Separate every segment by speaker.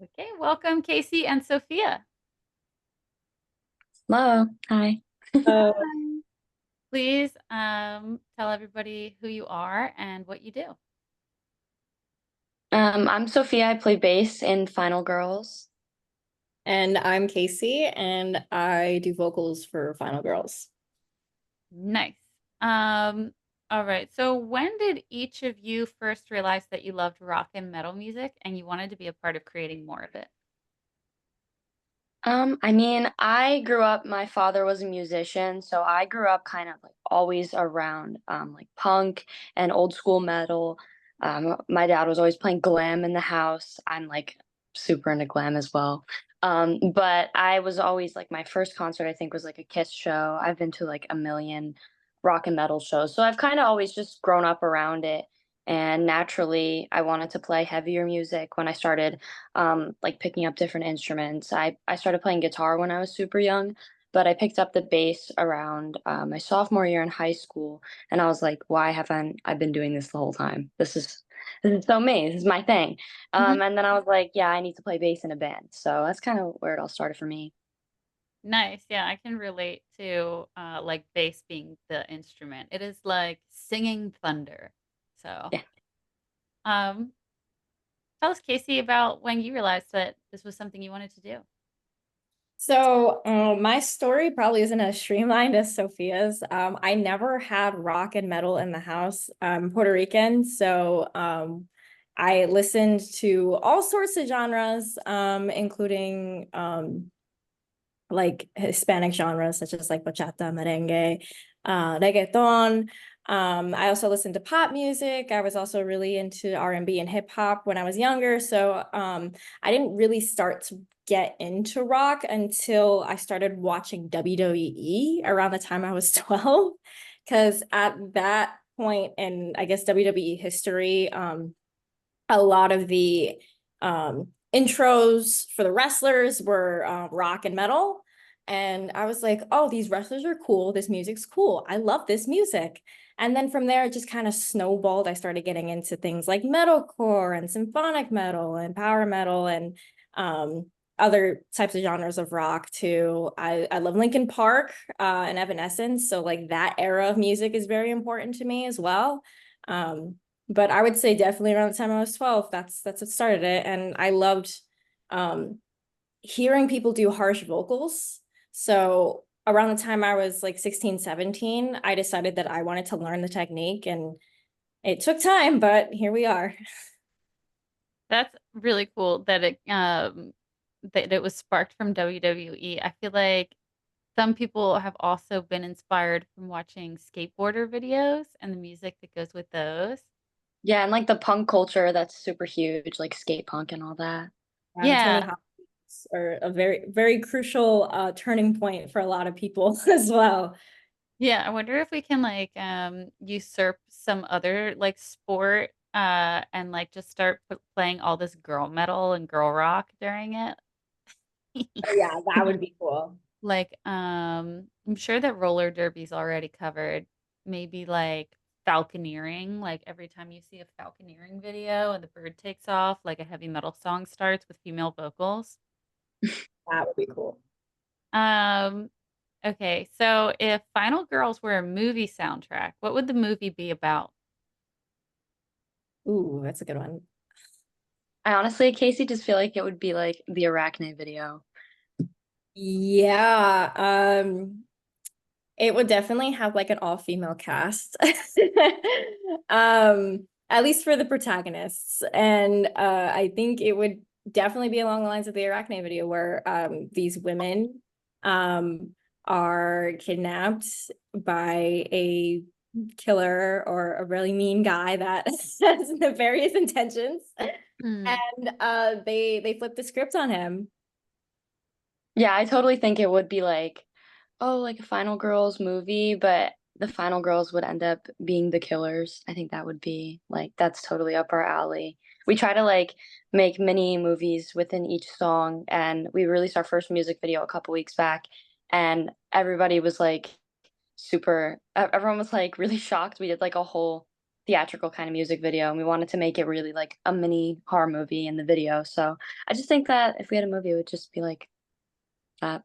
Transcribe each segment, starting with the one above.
Speaker 1: Okay, welcome Casey and Sophia.
Speaker 2: Hello. Hi.
Speaker 1: Hi. Please tell everybody who you are and what you do.
Speaker 2: I'm Sophia. I play bass in Final Girls.
Speaker 3: And I'm Casey, and I do vocals for Final Girls.
Speaker 1: Nice. Um, all right. So when did each of you first realize that you loved rock and metal music and you wanted to be a part of creating more of it?
Speaker 2: I grew up, my father was a musician, so I grew up kind of like always around like punk and old school metal. My dad was always playing glam in the house. I'm like super into glam as well. But I was always like my first concert I think was like a Kiss show. I've been to like a million rock and metal shows. So I've kind of always just grown up around it. And naturally, I wanted to play heavier music when I started like picking up different instruments. I started playing guitar when I was super young, but I picked up the bass around my sophomore year in high school, and I was like, why haven't I been doing this the whole time? This is so me. This is my thing.
Speaker 1: Mhm.
Speaker 2: And then I was like, yeah, I need to play bass in a band. So that's kind of where it all started for me.
Speaker 1: Nice. Yeah, I can relate to like bass being the instrument. It is like singing thunder. So,
Speaker 2: Yeah.
Speaker 1: um, tell us, Casey, about when you realized that this was something you wanted to do.
Speaker 3: My story probably isn't as streamlined as Sophia's. I never had rock and metal in the house. I'm Puerto Rican, so I listened to all sorts of genres, including like Hispanic genres such as like bachata, merengue, reggaeton. I also listened to pop music. I was also really into R&B and hip hop when I was younger. So I didn't really start to get into rock until I started watching WWE around the time I was 12. Because at that point in, I guess, WWE history, a lot of the intros for the wrestlers were rock and metal. And I was like, oh, these wrestlers are cool. This music's cool. I love this music. And then from there, it just kind of snowballed. I started getting into things like metalcore and symphonic metal and power metal and um, other types of genres of rock too. I love Linkin Park and Evanescence. So like that era of music is very important to me as well. Um, but I would say definitely around the time I was 12, that's what started it. And I loved um hearing people do harsh vocals. So around the time I was like 16, 17, I decided that I wanted to learn the technique, and it took time, but here we are.
Speaker 1: That's really cool that it was sparked from WWE. I feel like some people have also been inspired from watching skateboarder videos and the music that goes with those.
Speaker 2: Yeah, and like the punk culture that's super huge, like skate punk and all that.
Speaker 3: And Tony
Speaker 1: Yeah.
Speaker 3: Hawk's are a very, very crucial turning point for a lot of people as well.
Speaker 1: Yeah, I wonder if we can like usurp some other like sport and like just start playing all this girl metal and girl rock during it.
Speaker 3: Oh, yeah, that would be cool.
Speaker 1: Like, I'm sure that roller derby's already covered. Maybe like falconeering, like every time you see a falconeering video and the bird takes off, like a heavy metal song starts with female vocals.
Speaker 3: That would be cool.
Speaker 1: Um, okay, so if Final Girls were a movie soundtrack, what would the movie be about?
Speaker 3: Ooh, that's a good one.
Speaker 2: I honestly, Casey, just feel like it would be like the Arachne video.
Speaker 3: Yeah, it would definitely have like an all-female cast. At least for the protagonists. And I think it would definitely be along the lines of the Arachne video where these women um are kidnapped by a killer or a really mean guy that has nefarious intentions.
Speaker 1: Hmm.
Speaker 3: And they flip the script on him.
Speaker 2: Yeah, I totally think it would be like, oh, like a Final Girls movie, but the Final Girls would end up being the killers. I think that would be like that's totally up our alley. We try to like make mini movies within each song, and we released our first music video a couple weeks back, and everybody was like everyone was like really shocked. We did like a whole theatrical kind of music video, and we wanted to make it really like a mini horror movie in the video. So I just think that if we had a movie, it would just be like that.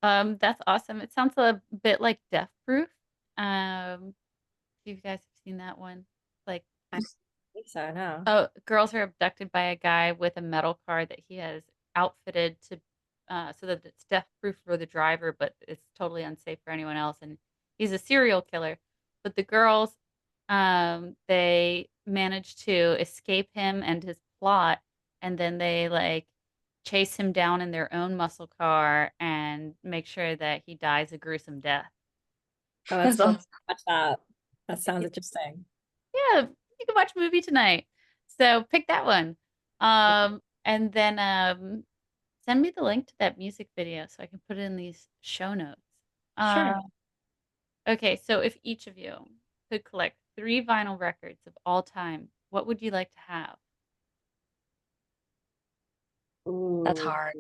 Speaker 1: That's awesome. It sounds a bit like Death Proof. If you guys have seen that one. Like,
Speaker 3: I think so, no.
Speaker 1: oh, girls are abducted by a guy with a metal car that he has outfitted to so that it's death proof for the driver, but it's totally unsafe for anyone else. And he's a serial killer. But the girls, they manage to escape him and his plot, and then they like chase him down in their own muscle car and make sure that he dies a gruesome death.
Speaker 3: Oh, that's
Speaker 2: That's
Speaker 3: cool.
Speaker 2: awesome.
Speaker 3: Watch that. That sounds interesting.
Speaker 1: Yeah, you can watch a movie tonight. So pick that one. And then send me the link to that music video so I can put it in these show notes.
Speaker 3: Sure.
Speaker 1: Uh, okay, so if each of you could collect 3 vinyl records of all time, what would you like to have?
Speaker 2: That's
Speaker 3: Ooh,
Speaker 2: hard.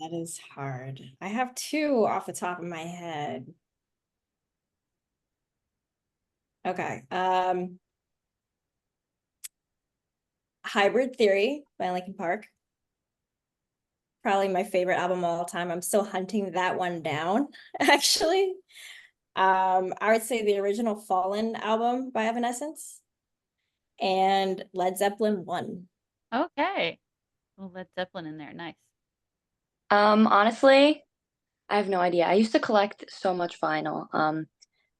Speaker 3: that is hard. I have two off the top of my head. Okay. Hybrid Theory by Linkin Park. Probably my favorite album of all time. I'm still hunting that one down, actually. I would say the original Fallen album by Evanescence and Led Zeppelin 1.
Speaker 1: Okay. Well, Led Zeppelin in there. Nice.
Speaker 2: Honestly, I have no idea. I used to collect so much vinyl.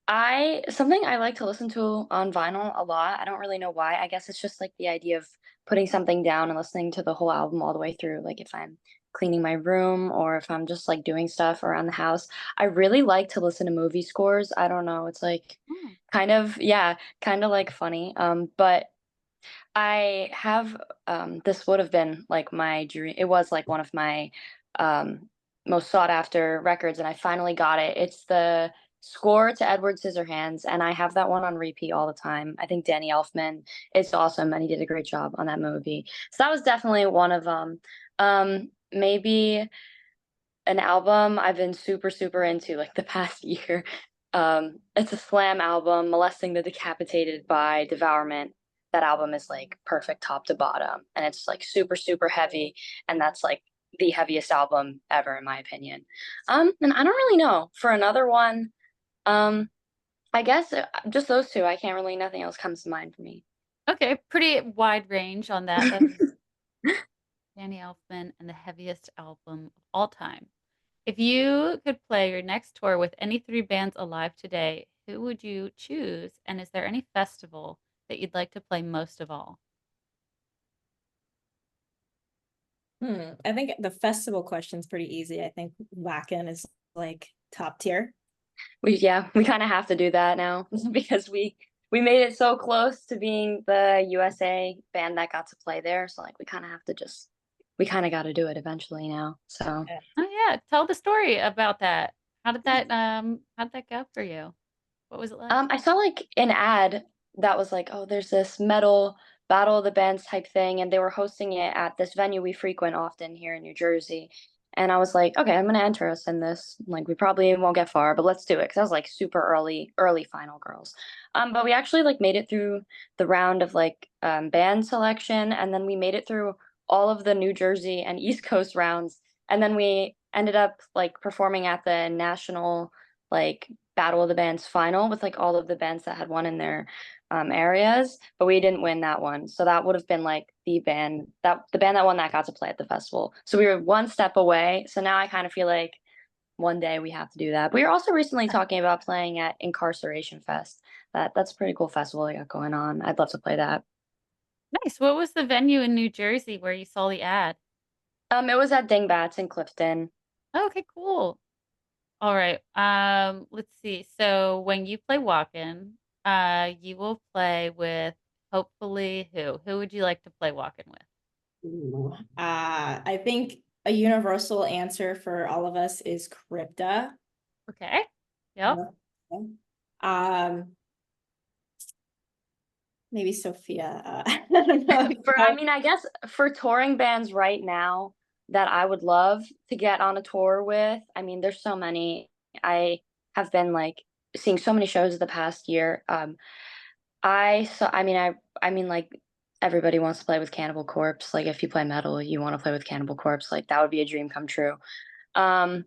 Speaker 2: I something I like to listen to on vinyl a lot. I don't really know why. I guess it's just like the idea of putting something down and listening to the whole album all the way through. Like if I'm cleaning my room or if I'm just like doing stuff around the house. I really like to listen to movie scores. I don't know. It's like
Speaker 1: Hmm.
Speaker 2: kind of, yeah, kind of like funny. But I have this would have been like my dream. It was like one of my um most sought after records, and I finally got it. It's the score to Edward Scissorhands, and I have that one on repeat all the time. I think Danny Elfman is awesome, and he did a great job on that movie. So that was definitely one of them. Maybe an album I've been super, super into like the past year. It's a Slam album, Molesting the Decapitated by Devourment. That album is like perfect top to bottom, and it's like super, super heavy, and that's like the heaviest album ever in my opinion. And I don't really know. For another one, um, I guess just those two. I can't really, nothing else comes to mind for me.
Speaker 1: Okay, pretty wide range on that. That's Danny Elfman and the heaviest album of all time. If you could play your next tour with any 3 bands alive today, who would you choose? And is there any festival that you'd like to play most of all?
Speaker 3: I think the festival question's pretty easy. I think Wacken is like top tier.
Speaker 2: We kind of have to do that now because we made it so close to being the USA band that got to play there. So like we kind of have to just we kind of got to do it eventually now. So
Speaker 3: Yeah.
Speaker 1: Oh yeah, tell the story about that. How did that go for you? What was it like?
Speaker 2: I saw like an ad that was like, oh, there's this metal battle of the bands type thing, and they were hosting it at this venue we frequent often here in New Jersey. And I was like, okay, I'm gonna enter us in this. Like, we probably won't get far, but let's do it. Because I was like super early, early final girls. But we actually like made it through the round of like band selection, and then we made it through all of the New Jersey and East Coast rounds, and then we ended up like performing at the national like Battle of the Bands final with like all of the bands that had won in their areas, but we didn't win that one. So that would have been like the band that won that got to play at the festival. So we were one step away. So now I kind of feel like one day we have to do that. We were also recently talking about playing at Incarceration Fest. That's a pretty cool festival they got going on. I'd love to play that.
Speaker 1: Nice. What was the venue in New Jersey where you saw the ad?
Speaker 2: It was at Dingbats in Clifton.
Speaker 1: Oh, okay, cool. All right. Let's see. So when you play walk-in, you will play with hopefully who? Who would you like to play walk-in with?
Speaker 3: Ooh. I think a universal answer for all of us is Crypta.
Speaker 1: Okay. Yep.
Speaker 3: Um, maybe Sophia. I don't know.
Speaker 2: I mean, I guess for touring bands right now that I would love to get on a tour with, I mean, there's so many. I have been like seeing so many shows the past year. I mean like everybody wants to play with Cannibal Corpse. Like if you play metal, you want to play with Cannibal Corpse. Like that would be a dream come true. Um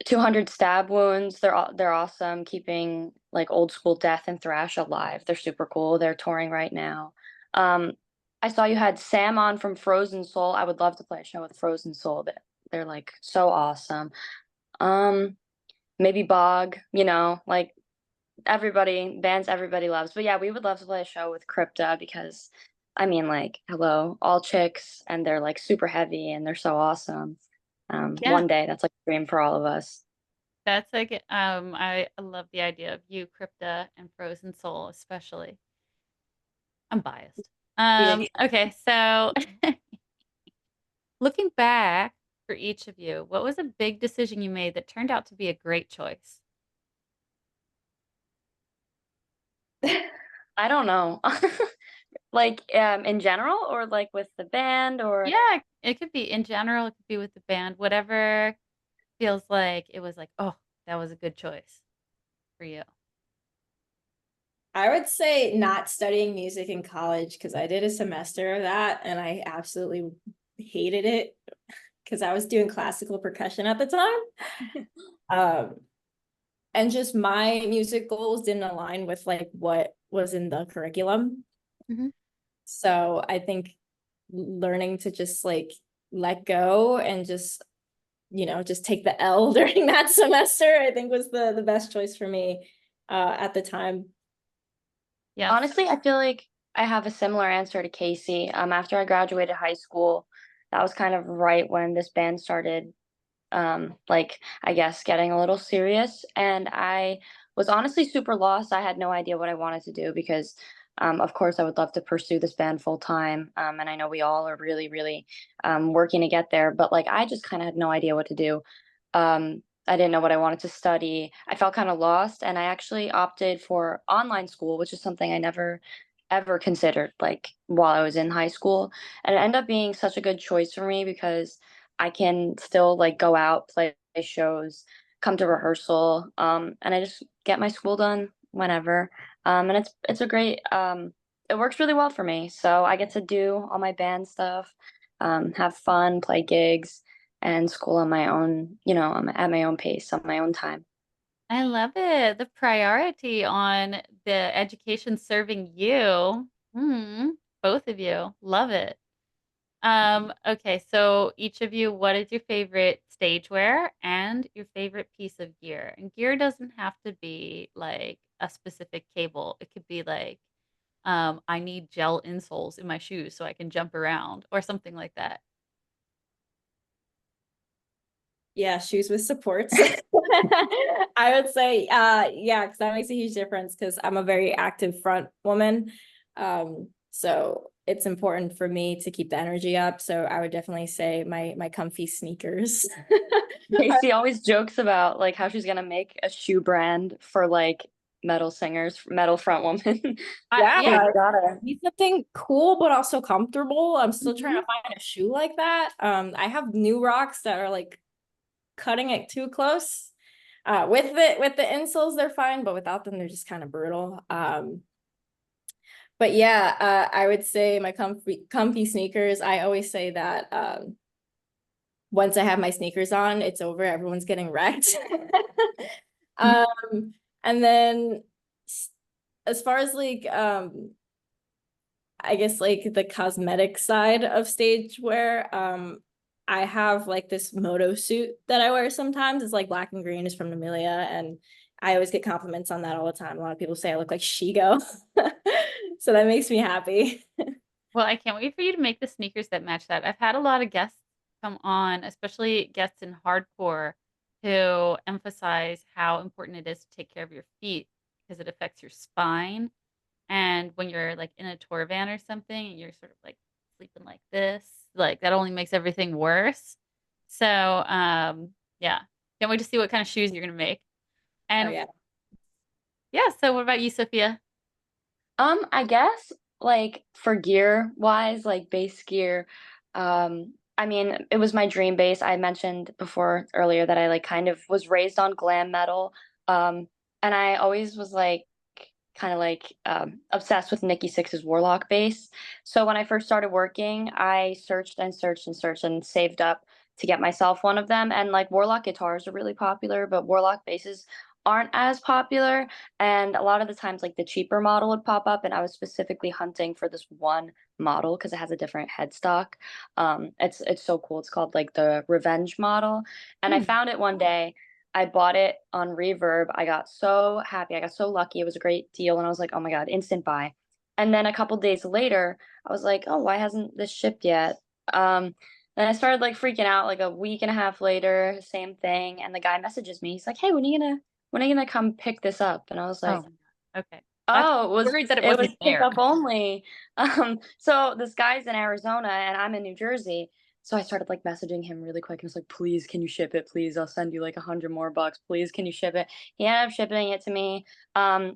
Speaker 2: 200 Stab Wounds, they're awesome, keeping like old school death and thrash alive. They're super cool. They're touring right now. Um I saw you had Sam on from Frozen Soul. I would love to play a show with Frozen Soul. They're like so awesome. Um Maybe Bog, like bands everybody loves. But yeah, we would love to play a show with Crypta because I mean like hello, all chicks and they're like super heavy and they're so awesome.
Speaker 1: Yeah,
Speaker 2: One day that's like a dream for all of us.
Speaker 1: that's like I love the idea of you, Crypta, and Frozen Soul, especially. I'm biased.
Speaker 3: Yeah.
Speaker 1: Okay, so looking back for each of you, what was a big decision you made that turned out to be a great choice?
Speaker 2: I don't know. Like in general or like with the band or
Speaker 1: Yeah, it could be in general, it could be with the band, whatever feels like it was like, oh, that was a good choice for you.
Speaker 3: I would say not studying music in college because I did a semester of that and I absolutely hated it because I was doing classical percussion at the time. Um, and just my music goals didn't align with like what was in the curriculum.
Speaker 1: Mhm.
Speaker 3: So I think learning to just like let go and just just take the L during that semester, I think was the best choice for me at the time.
Speaker 1: Yes.
Speaker 2: honestly, I feel like I have a similar answer to Casey. After I graduated high school, that was kind of right when this band started like I guess getting a little serious. And I was honestly super lost. I had no idea what I wanted to do because, of course, I would love to pursue this band full time. And I know we all are really, really working to get there. But like, I just kind of had no idea what to do. I didn't know what I wanted to study. I felt kind of lost, and I actually opted for online school, which is something I never ever considered like while I was in high school. And it ended up being such a good choice for me because I can still like go out, play shows, come to rehearsal, and I just get my school done whenever. And it's a great it works really well for me. So I get to do all my band stuff, have fun, play gigs, and school on my own, at my own pace, on my own time.
Speaker 1: I love it. The priority on the education serving you. Both of you. Love it. Okay, so each of you, what is your favorite stage wear and your favorite piece of gear? And gear doesn't have to be like a specific cable. It could be like, I need gel insoles in my shoes so I can jump around or something like that.
Speaker 3: Yeah, shoes with supports. I would say, yeah, because that makes a huge difference because I'm a very active front woman. So it's important for me to keep the energy up. So I would definitely say my comfy sneakers.
Speaker 2: Casey always jokes about like how she's gonna make a shoe brand for like metal singers, metal front woman.
Speaker 3: Yeah,
Speaker 1: Yeah.
Speaker 2: Got her.
Speaker 3: need something cool but also comfortable. I'm still trying
Speaker 2: Mhm.
Speaker 3: to find a shoe like that. I have new rocks that are like cutting it too close. With the insoles, they're fine, but without them, they're just kind of brutal. But yeah, I would say my comfy sneakers. I always say that once I have my sneakers on, it's over. Everyone's getting wrecked. um, and then as far as like I guess like the cosmetic side of stage wear, I have like this moto suit that I wear sometimes. It's like black and green, is from Amelia, and I always get compliments on that all the time. A lot of people say I look like Shigo. So that makes me happy.
Speaker 1: Well, I can't wait for you to make the sneakers that match that. I've had a lot of guests come on, especially guests in hardcore, who emphasize how important it is to take care of your feet because it affects your spine. And when you're like in a tour van or something and you're sort of like sleeping like this, like that only makes everything worse. So, yeah, can't wait to see what kind of shoes you're gonna make.
Speaker 3: Oh
Speaker 1: And
Speaker 3: yeah.
Speaker 1: yeah, so what about you, Sophia?
Speaker 2: I guess like for gear wise, like bass gear, I mean, it was my dream bass. I mentioned before earlier that I like kind of was raised on glam metal. And I always was like kind of like obsessed with Nikki Sixx's Warlock bass. So when I first started working, I searched and searched and searched and saved up to get myself one of them. And like Warlock guitars are really popular, but Warlock basses aren't as popular. And a lot of the times, like the cheaper model would pop up, and I was specifically hunting for this one model because it has a different headstock. It's so cool. It's called like the Revenge model, and I
Speaker 1: Hmm.
Speaker 2: found it one day. I bought it on Reverb. I got so happy. I got so lucky. It was a great deal, and I was like, "Oh my God, instant buy." And then a couple days later, I was like, "Oh, why hasn't this shipped yet?" And I started like freaking out like a week and a half later, same thing. And the guy messages me. He's like, "Hey, when are you gonna come pick this up?" And I was
Speaker 1: Oh,
Speaker 2: like,
Speaker 1: okay. I was
Speaker 2: "Oh,
Speaker 1: worried that it
Speaker 2: it was
Speaker 1: wasn't there.
Speaker 2: pickup only." So this guy's in Arizona and I'm in New Jersey. So I started like messaging him really quick and was like, "Please, can you ship it? Please, I'll send you like 100 more bucks. Please, can you ship it?" He ended up shipping it to me.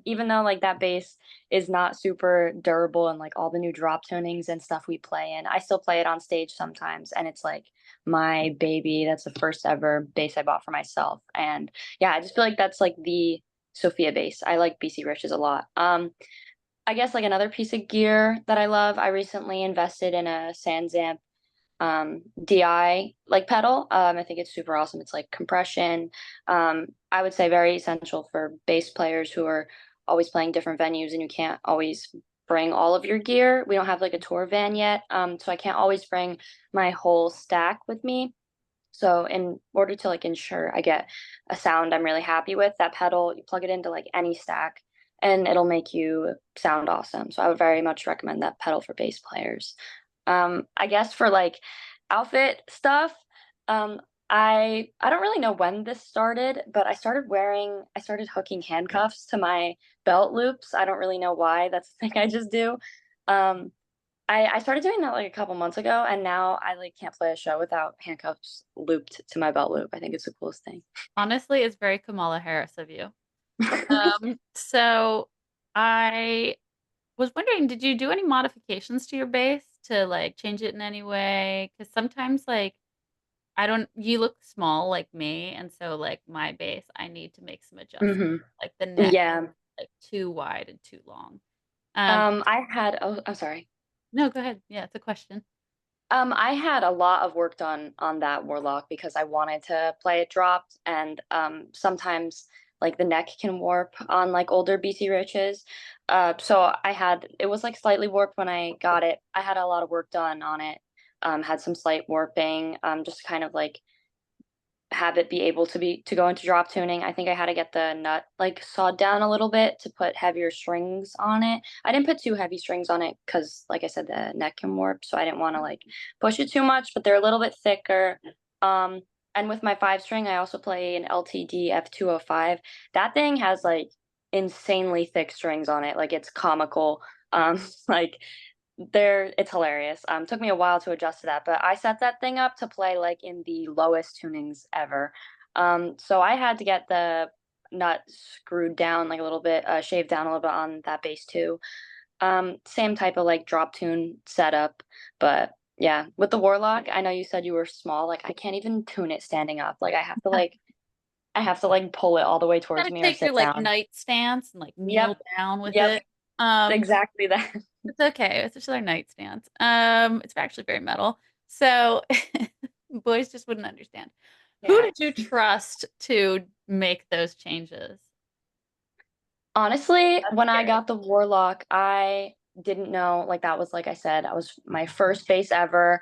Speaker 2: Even though like that bass is not super durable and like all the new drop tunings and stuff we play in, I still play it on stage sometimes, and it's like my baby. That's the first ever bass I bought for myself, and yeah, I just feel like that's like the Sophia bass. I like BC Riches a lot. I guess like another piece of gear that I love, I recently invested in a Sansamp DI like pedal. I think it's super awesome. It's like compression. I would say very essential for bass players who are always playing different venues and you can't always bring all of your gear. We don't have like a tour van yet, so I can't always bring my whole stack with me. So in order to like ensure I get a sound I'm really happy with, that pedal, you plug it into like any stack and it'll make you sound awesome. So I would very much recommend that pedal for bass players. I guess for like outfit stuff, um, I don't really know when this started, but I started hooking handcuffs to my belt loops. I don't really know why. That's the thing I just do. Um, I started doing that, like, a couple months ago, and now I, like, can't play a show without handcuffs looped to my belt loop. I think it's the coolest thing.
Speaker 1: Honestly, it's very Kamala Harris of you. So I was wondering, did you do any modifications to your bass to like change it in any way? Because sometimes like I don't, you look small like me, and so like my bass, I need to make some adjustments.
Speaker 2: Mhm.
Speaker 1: Like the neck
Speaker 2: Yeah.
Speaker 1: like too wide and too long. Um,
Speaker 2: I'm sorry.
Speaker 1: no, go ahead. Yeah, it's a question.
Speaker 2: I had a lot of work done on that Warlock because I wanted to play it dropped, and sometimes like the neck can warp on like older BC Riches. So it was like slightly warped when I got it. I had a lot of work done on it. Had some slight warping, just kind of like have it be able to go into drop tuning. I think I had to get the nut like sawed down a little bit to put heavier strings on it. I didn't put too heavy strings on it because, like I said, the neck can warp, so I didn't want to like push it too much. But they're a little bit thicker. Um, and with my 5 string, I also play an LTD F205. That thing has like insanely thick strings on it. Like it's comical. Like it's hilarious. Took me a while to adjust to that, but I set that thing up to play like in the lowest tunings ever. So I had to get the nut screwed down like a little bit, shaved down a little bit on that bass too. Same type of like drop tune setup, but yeah, with the Warlock, I know you said you were small. Like I can't even tune it standing up. Like I have to like pull it all the way towards
Speaker 1: Gotta
Speaker 2: me or
Speaker 1: take your
Speaker 2: sit
Speaker 1: like
Speaker 2: down.
Speaker 1: night stance and like
Speaker 2: Yep,
Speaker 1: kneel down with
Speaker 2: yep,
Speaker 1: it. Um,
Speaker 2: exactly that.
Speaker 1: it's okay. It's just our nightstand. It's actually very metal. So boys just wouldn't understand. Who
Speaker 2: Yeah.
Speaker 1: did you trust to make those changes?
Speaker 2: Honestly,
Speaker 1: That's
Speaker 2: when I
Speaker 1: scary.
Speaker 2: got the Warlock, I didn't know, like, that was, like I said, I was my first bass ever.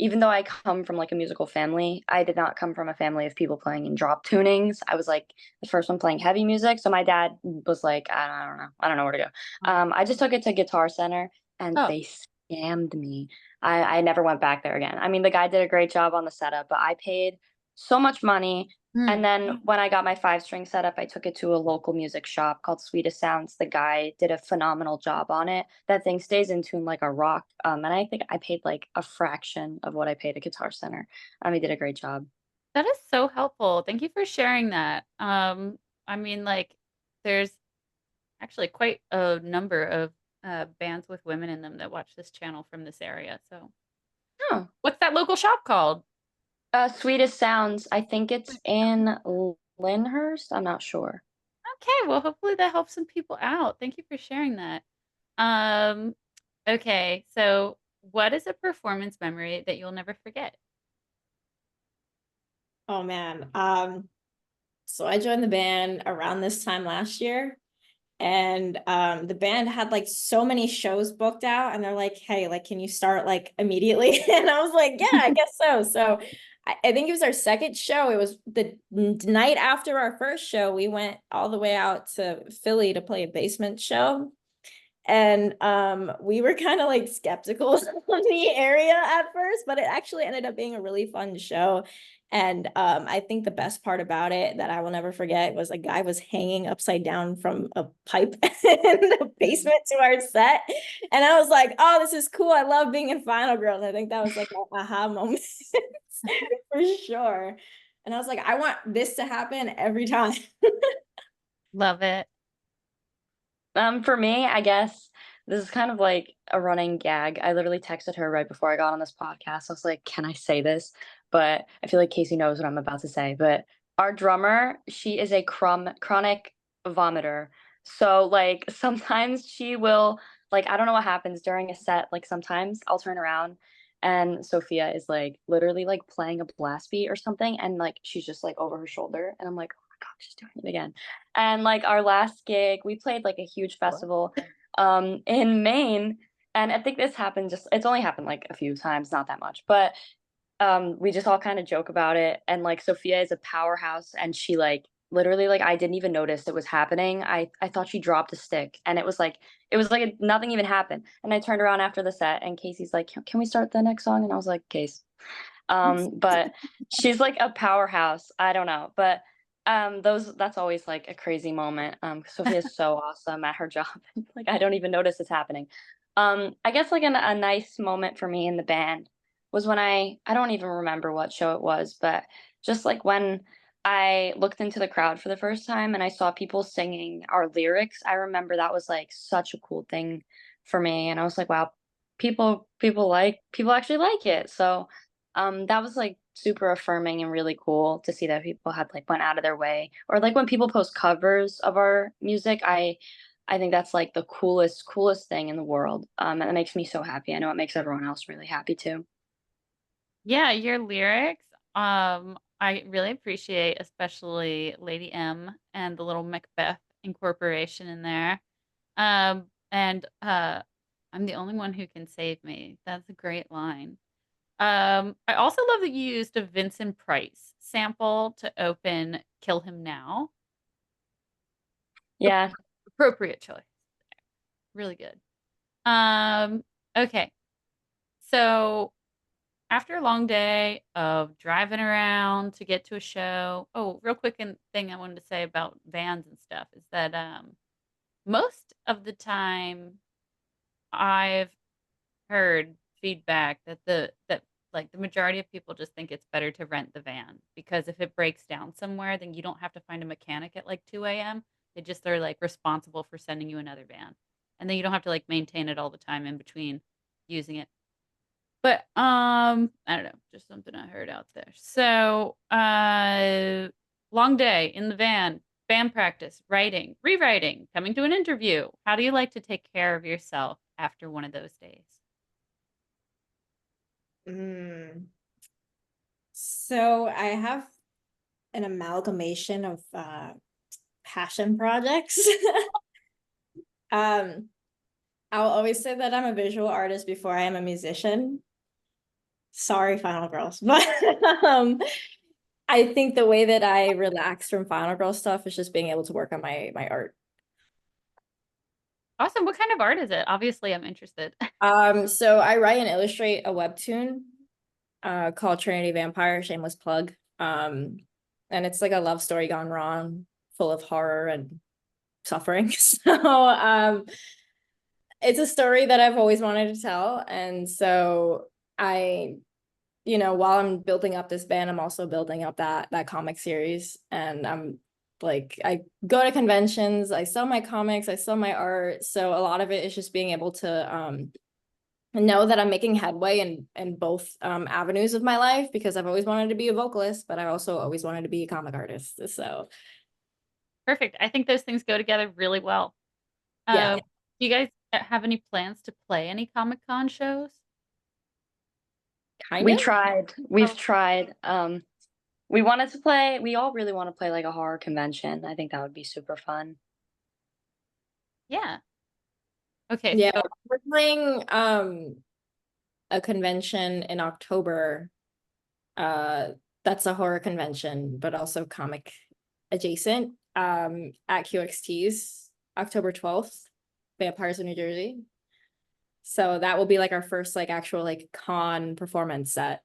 Speaker 2: Even though I come from like a musical family, I did not come from a family of people playing in drop tunings. I was like the first one playing heavy music. So my dad was like, I don't know. I don't know where to go. I just took it to Guitar Center and
Speaker 1: Oh,
Speaker 2: they scammed me. I never went back there again. I mean, the guy did a great job on the setup, but I paid so much money and
Speaker 1: hmm.
Speaker 2: then when I got my 5 string setup, I took it to a local music shop called Sweetest Sounds. The guy did a phenomenal job on it. That thing stays in tune like a rock. And I think I paid like a fraction of what I paid at Guitar Center. He did a great job.
Speaker 1: That is so helpful. Thank you for sharing that. I mean, like, there's actually quite a number of bands with women in them that watch this channel from this area. So,
Speaker 2: Oh,
Speaker 1: what's that local shop called?
Speaker 2: Sweetest Sounds. I think it's in Lyndhurst. I'm not sure.
Speaker 1: Okay, well, hopefully that helps some people out. Thank you for sharing that. Um, okay, so what is a performance memory that you'll never forget?
Speaker 3: Oh man. So I joined the band around this time last year, and the band had like so many shows booked out, and they're like, hey, like, can you start like immediately? And I was like, yeah, I guess so. So I think it was our second show. It was the night after our first show. We went all the way out to Philly to play a basement show. And we were kind of like skeptical of the area at first, but it actually ended up being a really fun show. And I think the best part about it that I will never forget was a guy was hanging upside down from a pipe in the basement to our set. And I was like, oh, this is cool. I love being in Final Girls. I think that was like my aha moment for sure. And I was like, I want this to happen every time.
Speaker 1: Love it.
Speaker 2: For me, I guess this is kind of like a running gag. I literally texted her right before I got on this podcast. I was like, "Can I say this?" But I feel like Casey knows what I'm about to say. But our drummer, she is a chronic vomiter. So like sometimes she will like I don't know what happens during a set. Like sometimes I'll turn around and Sophia is like literally like playing a blast beat or something, and like she's just like over her shoulder, and I'm like, "Oh my God, she's doing it again." And like our last gig, we played like a huge festival in Maine. And I think this happened just it's only happened like a few times, not that much. But we just all kind of joke about it. And like Sophia is a powerhouse and she like literally like I didn't even notice it was happening. I thought she dropped a stick and it was like nothing even happened. And I turned around after the set and Casey's like, can we start the next song? And I was like, Case. But she's like a powerhouse. I don't know. But that's always like a crazy moment. Sophia's so awesome at her job. Like I don't even notice it's happening. I guess like a nice moment for me in the band was when I don't even remember what show it was, but just like when I looked into the crowd for the first time and I saw people singing our lyrics, I remember that was like such a cool thing for me. And I was like, wow, people actually like it. So that was like super affirming and really cool to see that people had like went out of their way. Or like when people post covers of our music, I think that's like the coolest thing in the world. And it makes me so happy. I know it makes everyone else really happy too.
Speaker 1: Yeah, your lyrics, I really appreciate, especially Lady M and the little Macbeth incorporation in there. And I'm the only one who can save me. That's a great line. I also love that you used a Vincent Price sample to open Kill Him Now.
Speaker 2: Yeah.
Speaker 1: Appropriate choice. Really good. Um, okay. So after a long day of driving around to get to a show, oh, real quick thing I wanted to say about vans and stuff is that most of the time I've heard feedback that that like the majority of people just think it's better to rent the van because if it breaks down somewhere, then you don't have to find a mechanic at like 2 a.m. They just are like responsible for sending you another van. And then you don't have to like maintain it all the time in between using it. But I don't know, just something I heard out there. So long day in the van, band practice, writing, rewriting, coming to an interview. How do you like to take care of yourself after one of those days?
Speaker 3: Mm. So I have an amalgamation of passion projects. um, I'll always say that I'm a visual artist before I am a musician. Sorry, Final Girls, but I think the way that I relax from Final Girl stuff is just being able to work on my art.
Speaker 1: Awesome. What kind of art is it? Obviously, I'm interested.
Speaker 3: So I write and illustrate a webtoon called Trinity Vampire, shameless plug. And it's like a love story gone wrong, full of horror and suffering. So it's a story that I've always wanted to tell. And so I, while I'm building up this band, I'm also building up that comic series. And I'm like, I go to conventions, I sell my comics, I sell my art. So a lot of it is just being able to know that I'm making headway in both avenues of my life because I've always wanted to be a vocalist, but I also always wanted to be a comic artist. So
Speaker 1: Perfect. I think those things go together really well.
Speaker 3: Yeah,
Speaker 1: Do you guys have any plans to play any Comic-Con shows?
Speaker 3: kind
Speaker 2: We
Speaker 3: of.
Speaker 2: tried. We've tried. We all really want to play like a horror convention. I think that would be super fun.
Speaker 1: Yeah. Okay,
Speaker 3: Yeah,
Speaker 1: so
Speaker 3: we're playing a convention in October. Uh, that's a horror convention, but also comic adjacent. At QXT's October 12th, Vampires in New Jersey. So that will be like our first like actual like con performance set.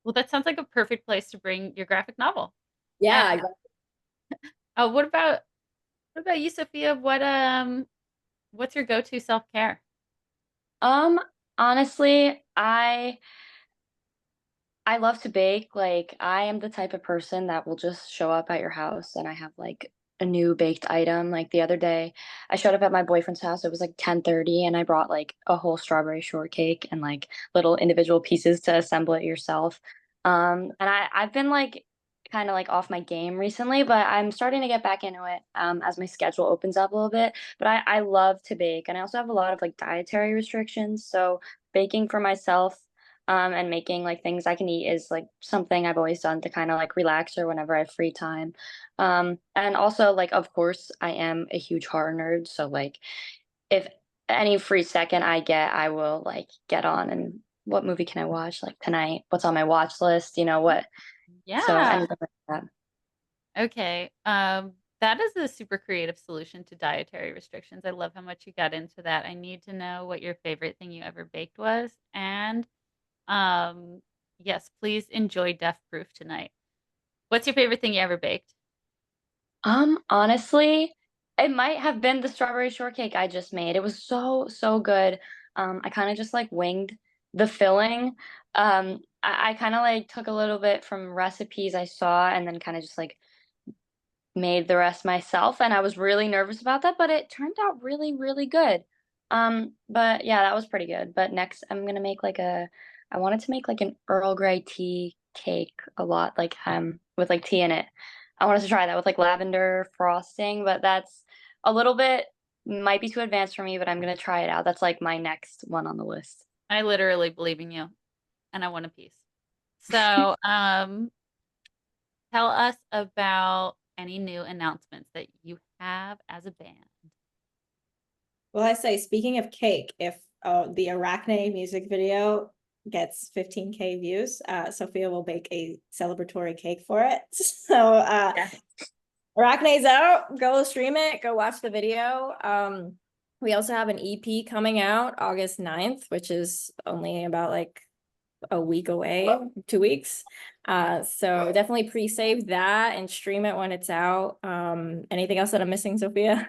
Speaker 1: well, that sounds like a perfect place to bring your graphic novel. And
Speaker 3: Yeah,
Speaker 1: what about you, Sophia? What's your go-to self-care?
Speaker 2: Um, Honestly, I love to bake. Like, I am the type of person that will just show up at your house and I have like a new baked item. Like the other day, I showed up at my boyfriend's house. It was like 10:30 and I brought like a whole strawberry shortcake and like little individual pieces to assemble it yourself. And I've been like kind of like off my game recently, but I'm starting to get back into it as my schedule opens up a little bit. But I love to bake and I also have a lot of like dietary restrictions. So baking for myself and making like things I can eat is like something I've always done to kind of like relax or whenever I have free time. And also like of course I am a huge horror nerd, so like if any free second I get, I will like get on and what movie can I watch like tonight? What's on my watch list? You know what? So
Speaker 1: Yeah.
Speaker 2: anything like that.
Speaker 1: Okay. That is a super creative solution to dietary restrictions. I love how much you got into that. I need to know what your favorite thing you ever baked was. And um, yes, please enjoy Death Proof tonight. What's your favorite thing you ever baked?
Speaker 2: Honestly, it might have been the strawberry shortcake I just made. It was so, so good. I kind of just like winged the filling. I kind of like took a little bit from recipes I saw and then kind of just like made the rest myself, and I was really nervous about that, but it turned out really, really good. But yeah, that was pretty good. But next, I wanted to make like an Earl Grey tea cake a lot, like with like tea in it. I wanted to try that with like lavender frosting, but that's a little bit might be too advanced for me, but I'm gonna try it out. That's like my next one on the list.
Speaker 1: I literally believe in you, and I want a piece. So, tell us about any new announcements that you have as a band.
Speaker 3: well, I say, speaking of cake, if the Arachne music video gets 15K views, Sophia will bake a celebratory cake for it. So
Speaker 2: Yeah.
Speaker 3: Arachne's out, go stream it, go watch the video. We also have an EP coming out August 9th, which is only about like a week away, 2 weeks. So definitely pre-save that and stream it when it's out. Anything else that I'm missing, Sophia?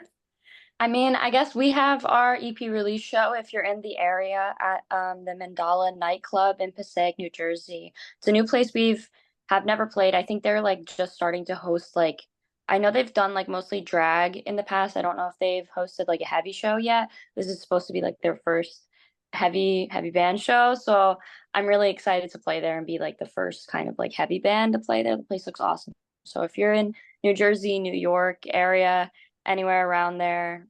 Speaker 2: I mean, I guess we have our EP release show if you're in the area at the Mandala nightclub in Passaic, New Jersey. It's a new place we've have never played. I think they're like just starting to host like I know they've done like mostly drag in the past. I don't know if they've hosted like a heavy show yet. This is supposed to be like their first heavy band show. So I'm really excited to play there and be like the first kind of like heavy band to play there. The place looks awesome. So if you're in New Jersey, New York area, anywhere around there,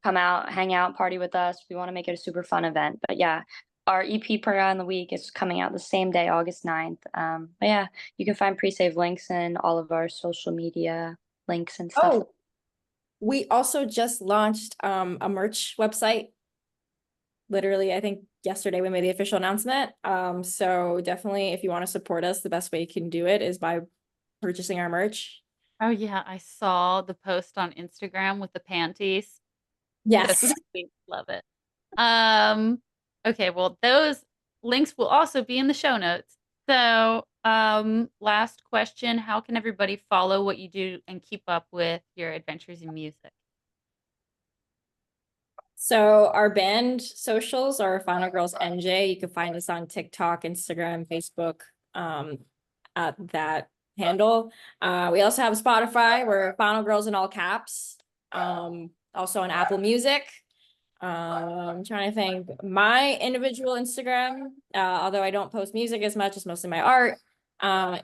Speaker 2: come out, hang out, party with us. We want to make it a super fun event. But yeah, our EP per on the week is coming out the same day, August 9th. But yeah, you can find pre-save links in all of our social media links and stuff.
Speaker 3: Oh, we also just launched a merch website. Literally, I think yesterday we made the official announcement. So definitely if you want to support us, the best way you can do it is by purchasing our merch.
Speaker 1: Oh yeah, I saw the post on Instagram with the panties. So
Speaker 3: Yes.
Speaker 1: sweet. Love it. Um, okay, well, those links will also be in the show notes. So, last question, how can everybody follow what you do and keep up with your adventures in music?
Speaker 3: So our band socials are Final Girls NJ. You can find us on TikTok, Instagram, Facebook, at that handle. We also have Spotify. We're Final Girls in all caps. Also on Apple Music. I'm trying to think. My individual Instagram, although I don't post music as much, it's mostly my art,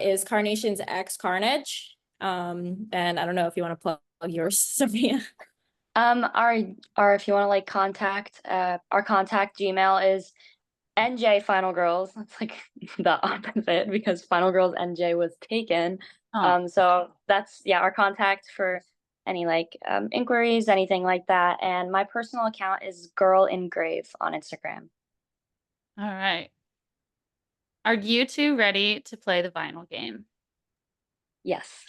Speaker 3: is Carnations X Carnage. And I don't know if you want to plug yours, Sophia.
Speaker 2: Our if you want to like contact, our contact Gmail is NJ Final Girls. It's like the opposite because Final Girls NJ was taken.
Speaker 1: Oh,
Speaker 2: So that's yeah, our contact for any like inquiries, anything like that. And my personal account is Girl Engrave on Instagram.
Speaker 1: all right. Are you two ready to play the vinyl game?
Speaker 2: Yes.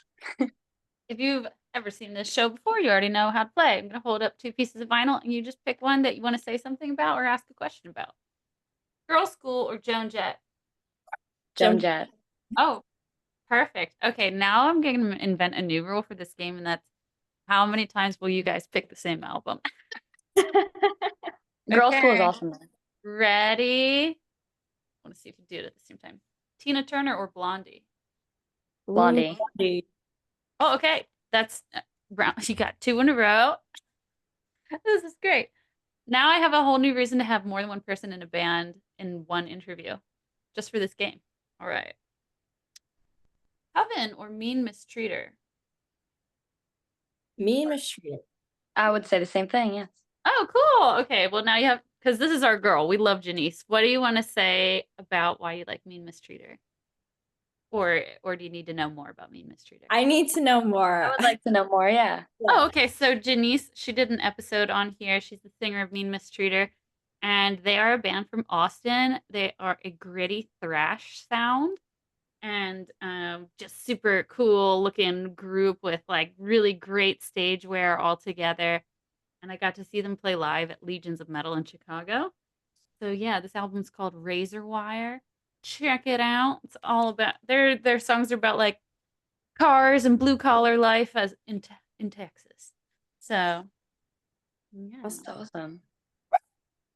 Speaker 1: If you've ever seen this show before, you already know how to play. I'm going to hold up 2 pieces of vinyl and you just pick one that you want to say something about or ask a question about. Girl School or Joan Jett?
Speaker 2: Joan Jett.
Speaker 1: Oh, perfect. Okay, now I'm going to invent a new rule for this game, and that's how many times will you guys pick the same album?
Speaker 2: Girl School is
Speaker 1: Okay,
Speaker 2: awesome.
Speaker 1: ready? I want to see if you do it at the same time. Tina Turner or Blondie?
Speaker 2: Blondie.
Speaker 3: Blondie.
Speaker 1: Oh, okay. That's round. You got 2 in a row. This is great. Now I have a whole new reason to have more than one person in a band in one interview, just for this game. All right. Coven or Mean Mistreater?
Speaker 3: Me and Miss Street.
Speaker 2: I would say the same thing. Yes.
Speaker 1: Oh, cool. Okay. Well, now you have, because this is our girl. We love Janice. What do you want to say about why you like Mean Mistreater? Or do you need to know more about Mean Mistreater?
Speaker 3: I need to know more.
Speaker 2: I would like to know more. Yeah.
Speaker 1: Oh, okay. So Janice, she did an episode on here. She's the singer of Mean Mistreater, and they are a band from Austin. They are a gritty thrash sound, and just super cool looking group with like really great stage wear all together. And I got to see them play live at Legions of Metal in Chicago. So yeah, this album's called Razor Wire. Check it out. It's all about their songs are about like cars and blue collar life as in Texas. So yeah.
Speaker 2: That's awesome.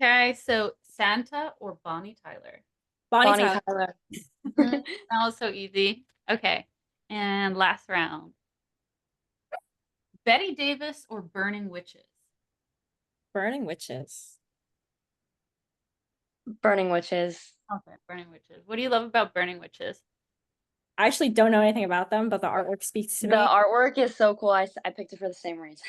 Speaker 1: Okay, so Santa or Bonnie Tyler?
Speaker 3: Bonnie
Speaker 2: Bonnie
Speaker 3: Tyler.
Speaker 2: Tyler.
Speaker 1: That was so easy. Okay, and last round. Betty Davis or Burning Witches?
Speaker 3: Burning Witches.
Speaker 2: Burning Witches.
Speaker 1: Okay, Burning Witches. What do you love about Burning Witches?
Speaker 3: I actually don't know anything about them, but the artwork speaks to
Speaker 2: The
Speaker 3: me.
Speaker 2: artwork is so cool. I picked it for the same reason.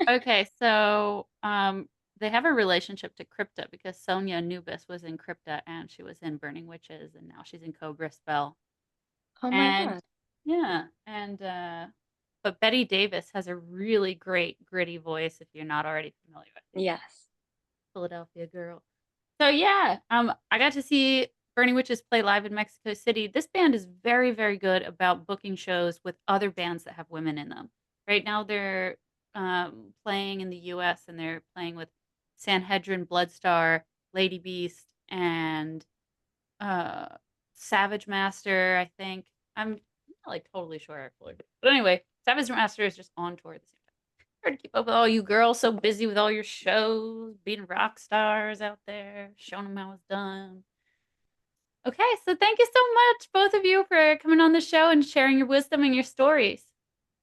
Speaker 1: Okay, so they have a relationship to Crypta because Sonia Anubis was in Crypta and she was in Burning Witches and now she's in Cobra Spell.
Speaker 2: Oh my
Speaker 1: And
Speaker 2: god.
Speaker 1: yeah, and but Betty Davis has a really great gritty voice if you're not already familiar with
Speaker 2: Yes.
Speaker 1: Philadelphia girl. So yeah, I got to see Burning Witches play live in Mexico City. This band is very, very good about booking shows with other bands that have women in them. Right now they're playing in the US and they're playing with Sanhedrin, Bloodstar, Lady Beast, and uh Savage Master, I think. I'm not like totally sure actually. But anyway, Savage Master is just on tour at the same time. Hard to keep up with all you girls so busy with all your shows, being rock stars out there, showing them how it's done. Okay, so thank you so much, both of you, for coming on the show and sharing your wisdom and your stories.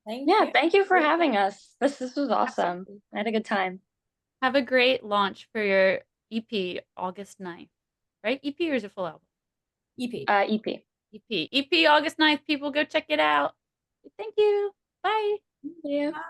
Speaker 3: Thank
Speaker 2: Yeah,
Speaker 3: you.
Speaker 2: thank you for having us. This was awesome.
Speaker 1: Absolutely.
Speaker 2: I had a good time.
Speaker 1: Have a great launch for your EP August 9th. Right? EP or is it full album?
Speaker 3: EP.
Speaker 2: EP.
Speaker 1: EP. EP August 9th. People go check it out. Thank you. Bye.
Speaker 2: Yeah.
Speaker 3: Bye.